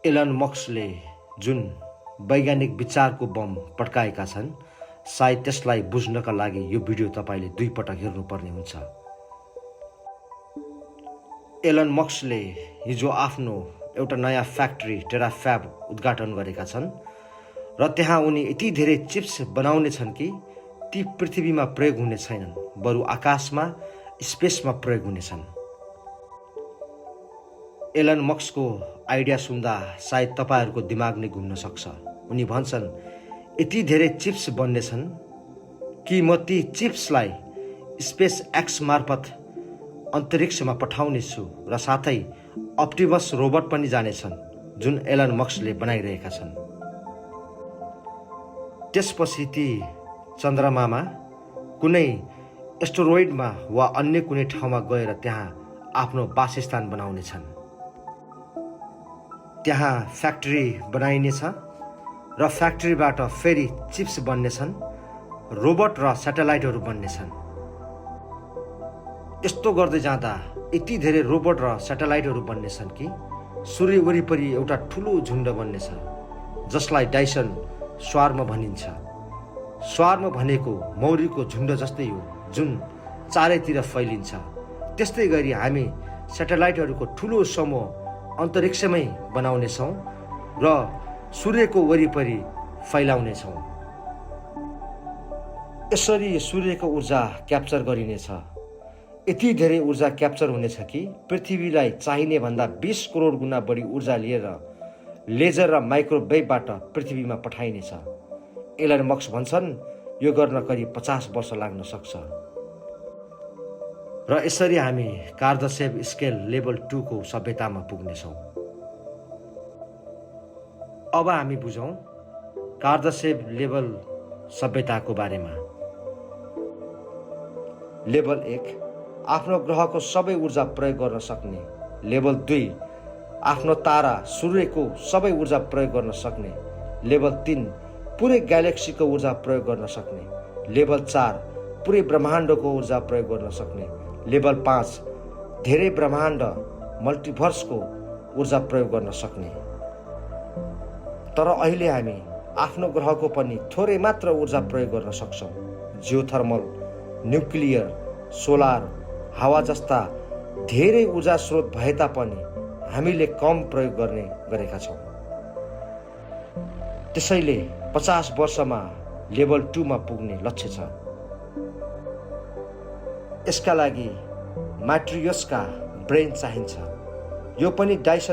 Elon मस्कले जुन वैज्ञानिक विचारको बम पड्काएका छन्, सायद त्यसलाई बुझ्नका लागि यो भिडियो तपाईँले 2 पटक हेर्नुपर्ने हुन्छ। एलन मस्कले हिजो आफ्नो एउटा नयाँ फ्याक्ट्री टेराफ्याब उद्घाटन गरेका छन् र त्यहाँ उनी यति धेरै चिप्स बनाउने छन् कि ती पृथ्वीमा प्रयोग हुने छैनन्, बरु आकाशमा स्पेसमा प्रयोग हुनेछन्। एलन मस्कको आइडिया सुन्दा सायद तपाईँहरूको दिमाग नै घुम्न सक्छ। उनी भन्छन्, यति धेरै चिप्स बन्नेछन् कि म ती चिप्सलाई स्पेस एक्स मार्फत अन्तरिक्षमा पठाउने छु र साथै अप्टिमस रोबोट पनि जानेछन् जुन एलन मस्कले बनाइरहेका छन्। त्यसपछि ती चन्द्रमामा कुनै एस्टेरोइडमा वा अन्य कुनै ठाउँमा गएर त्यहाँ आफ्नो वासस्थान बनाउनेछन्। त्यहाँ फ्याक्ट्री बनाइनेछ र फ्याक्ट्रीबाट फेरि चिप्स बन्नेछन्, रोबोट र स्याटेलाइटहरू बन्नेछन्। यस्तो गर्दै जाँदा यति धेरै रोबोट र स्याटेलाइटहरू बन्नेछन् कि सूर्य वरिपरि एउटा ठुलो झुन्ड बन्नेछ, जसलाई डाइसन स्वार्म भनिन्छ। स्वार्म भनेको मौरीको झुन्ड जस्तै हो जुन चारैतिर फैलिन्छ। त्यस्तै गरी हामी स्याटेलाइटहरूको ठुलो समूह अन्तरिक्षमै बनाउनेछौँ र सूर्यको वरिपरि फैलाउनेछौँ। यसरी सूर्यको ऊर्जा क्याप्चर गरिनेछ। यति धेरै ऊर्जा क्याप्चर हुनेछ कि पृथ्वीलाई चाहिने भन्दा 20 करोड गुणा बढी ऊर्जा लिएर लेजर र माइक्रोवेभबाट पृथ्वीमा पठाइनेछ। एलन मस्क भन्छन्, यो गर्न करिब 50 वर्ष लाग्न सक्छ। र यसरी हामी कार्दसेव स्केल लेभल 2 को सभ्यतामा पुग्नेछौँ। अब हामी बुझौँ कार्दसेव लेभल सभ्यताको बारेमा। लेभल 1 आफ्नो ग्रहको सबै ऊर्जा प्रयोग गर्न सक्ने। लेभल 2 आफ्नो तारा सूर्यको सबै ऊर्जा प्रयोग गर्न सक्ने। लेभल 3 पुरै ग्यालेक्सीको ऊर्जा प्रयोग गर्न सक्ने। लेभल 4 पुरै ब्रह्माण्डको ऊर्जा प्रयोग गर्न सक्ने। लेभल 5 धेरै ब्रह्माण्ड मल्टिभर्सको ऊर्जा प्रयोग गर्न सक्ने। तर अहिले हामी आफ्नो ग्रहको पनि थोरै मात्र ऊर्जा प्रयोग गर्न सक्छौँ। जियोथर्मल, न्युक्लियर, सोलर, हावा जस्ता धेरै ऊर्जा स्रोत भए तापनि हामीले कम प्रयोग गरेका छौँ। त्यसैले 50 वर्षमा लेभल 2 मा पुग्ने लक्ष्य छ। यसका लागि म्याट्रियोसका ब्रेन चाहिन्छ। यो पनि डाइसन